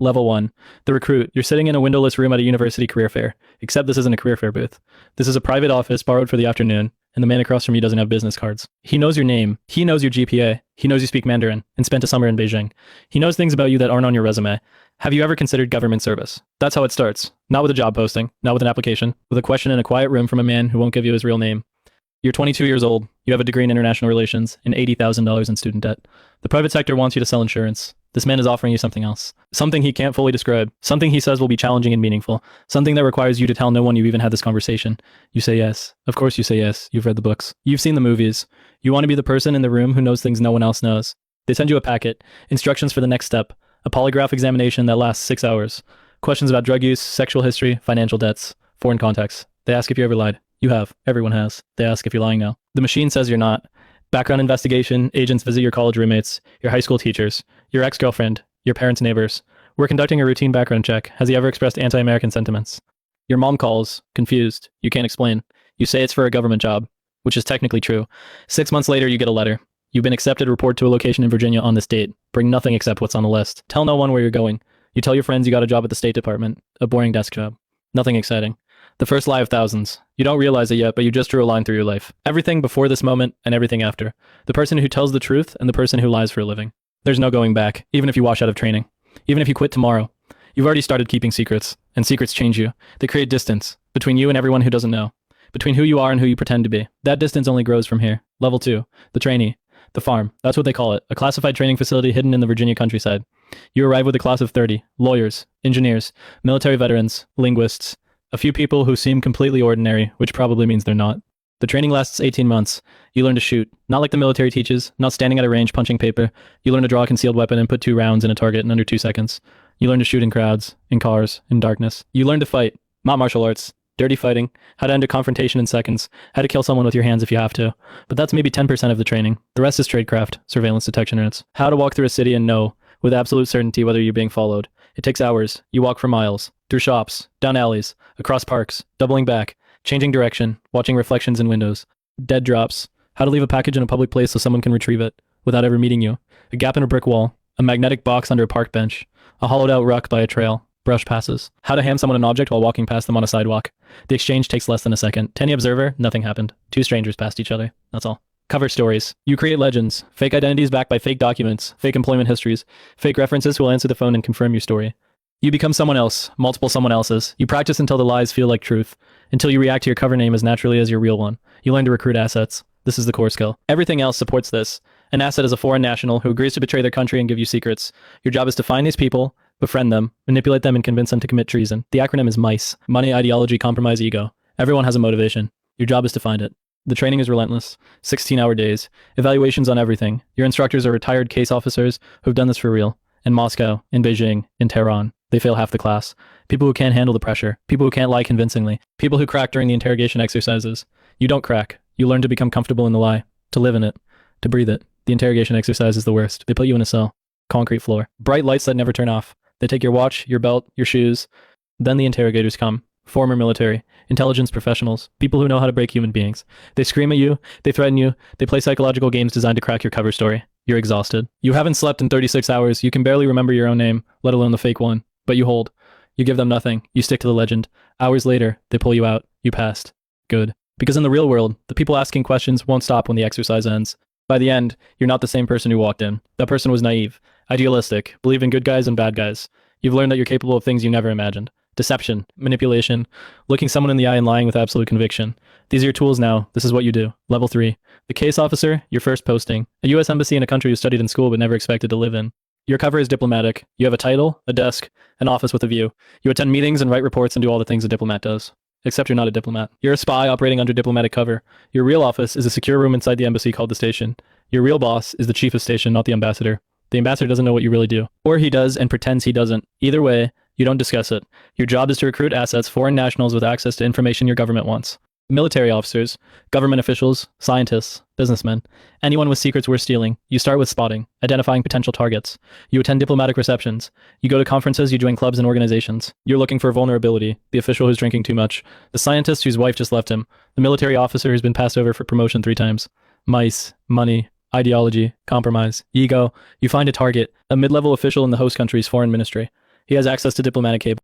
Level 1. The recruit. You're sitting in a windowless room at a university career fair. Except this isn't a career fair booth. This is a private office borrowed for the afternoon, and the man across from you doesn't have business cards. He knows your name. He knows your GPA. He knows you speak Mandarin and spent a summer in Beijing. He knows things about you that aren't on your resume. Have you ever considered government service? That's how it starts. Not with a job posting, not with an application, with a question in a quiet room from a man who won't give you his real name. You're 22 years old. You have a degree in international relations and $80,000 in student debt. The private sector wants you to sell insurance. This man is offering you something else. Something he can't fully describe. Something he says will be challenging and meaningful. Something that requires you to tell no one you even had this conversation. You say yes. Of course you say yes. You've read the books. You've seen the movies. You want to be the person in the room who knows things no one else knows. They send you a packet, instructions for the next step, a polygraph examination that lasts 6 hours, questions about drug use, sexual history, financial debts, foreign contacts. They ask if you ever lied. You have. Everyone has. They ask if you're lying now. The machine says you're not. Background investigation, agents visit your college roommates, your high school teachers, your ex-girlfriend, your parents' neighbors. We're conducting a routine background check. Has he ever expressed anti-American sentiments? Your mom calls, confused. You can't explain. You say it's for a government job, which is technically true. 6 months later, you get a letter. You've been accepted. Report to a location in Virginia on this date. Bring nothing except what's on the list. Tell no one where you're going. You tell your friends you got a job at the State Department, a boring desk job. Nothing exciting. The first lie of thousands. You don't realize it yet, but you just drew a line through your life. Everything before this moment and everything after. The person who tells the truth and the person who lies for a living. There's no going back, even if you wash out of training. Even if you quit tomorrow. You've already started keeping secrets, and secrets change you. They create distance between you and everyone who doesn't know. Between who you are and who you pretend to be. That distance only grows from here. Level 2. The trainee. The farm. That's what they call it. A classified training facility hidden in the Virginia countryside. You arrive with a class of 30. Lawyers, engineers, military veterans, linguists. A few people who seem completely ordinary, which probably means they're not. The training lasts 18 months. You learn to shoot. Not like the military teaches, not standing at a range punching paper. You learn to draw a concealed weapon and put 2 rounds in a target in under 2 seconds. You learn to shoot in crowds, in cars, in darkness. You learn to fight. Not martial arts. Dirty fighting. How to end a confrontation in seconds. How to kill someone with your hands if you have to. But that's maybe 10% of the training. The rest is tradecraft, surveillance detection units. How to walk through a city and know, with absolute certainty, whether you're being followed. It takes hours. You walk for miles. Through shops, down alleys, across parks, doubling back, changing direction, watching reflections in windows. Dead drops. How to leave a package in a public place so someone can retrieve it, without ever meeting you. A gap in a brick wall. A magnetic box under a park bench. A hollowed out ruck by a trail. Brush passes. How to hand someone an object while walking past them on a sidewalk. The exchange takes less than a second. To any observer, nothing happened. 2 strangers passed each other. That's all. Cover stories. You create legends. Fake identities backed by fake documents, fake employment histories, fake references who will answer the phone and confirm your story. You become someone else, multiple someone else's. You practice until the lies feel like truth, until you react to your cover name as naturally as your real one. You learn to recruit assets. This is the core skill. Everything else supports this. An asset is a foreign national who agrees to betray their country and give you secrets. Your job is to find these people, befriend them, manipulate them, and convince them to commit treason. The acronym is MICE. Money, ideology, compromise, ego. Everyone has a motivation. Your job is to find it. The training is relentless. 16-hour days. Evaluations on everything. Your instructors are retired case officers who've done this for real. In Moscow, in Beijing, in Tehran. They fail half the class. People who can't handle the pressure. People who can't lie convincingly. People who crack during the interrogation exercises. You don't crack. You learn to become comfortable in the lie. To live in it. To breathe it. The interrogation exercise is the worst. They put you in a cell. Concrete floor. Bright lights that never turn off. They take your watch, your belt, your shoes. Then the interrogators come. Former military. Intelligence professionals. People who know how to break human beings. They scream at you. They threaten you. They play psychological games designed to crack your cover story. You're exhausted. You haven't slept in 36 hours. You can barely remember your own name, let alone the fake one. But you hold. You give them nothing. You stick to the legend. Hours later, they pull you out. You passed. Good. Because in the real world, the people asking questions won't stop when the exercise ends. By the end, you're not the same person who walked in. That person was naive, idealistic, believed in good guys and bad guys. You've learned that you're capable of things you never imagined. Deception, manipulation, looking someone in the eye and lying with absolute conviction. These are your tools now. This is what you do. Level 3. The case officer, your first posting. A U.S. embassy in a country you studied in school but never expected to live in. Your cover is diplomatic. You have a title, a desk, an office with a view. You attend meetings and write reports and do all the things a diplomat does. Except you're not a diplomat. You're a spy operating under diplomatic cover. Your real office is a secure room inside the embassy called the station. Your real boss is the chief of station, not the ambassador. The ambassador doesn't know what you really do. Or he does and pretends he doesn't. Either way, you don't discuss it. Your job is to recruit assets, foreign nationals with access to information your government wants. Military officers, government officials, scientists, businessmen, anyone with secrets worth stealing. You start with spotting, identifying potential targets. You attend diplomatic receptions. You go to conferences, you join clubs and organizations. You're looking for vulnerability, the official who's drinking too much, the scientist whose wife just left him, the military officer who's been passed over for promotion 3 times. Mice, money, ideology, compromise, ego. You find a target, a mid-level official in the host country's foreign ministry. He has access to diplomatic cable.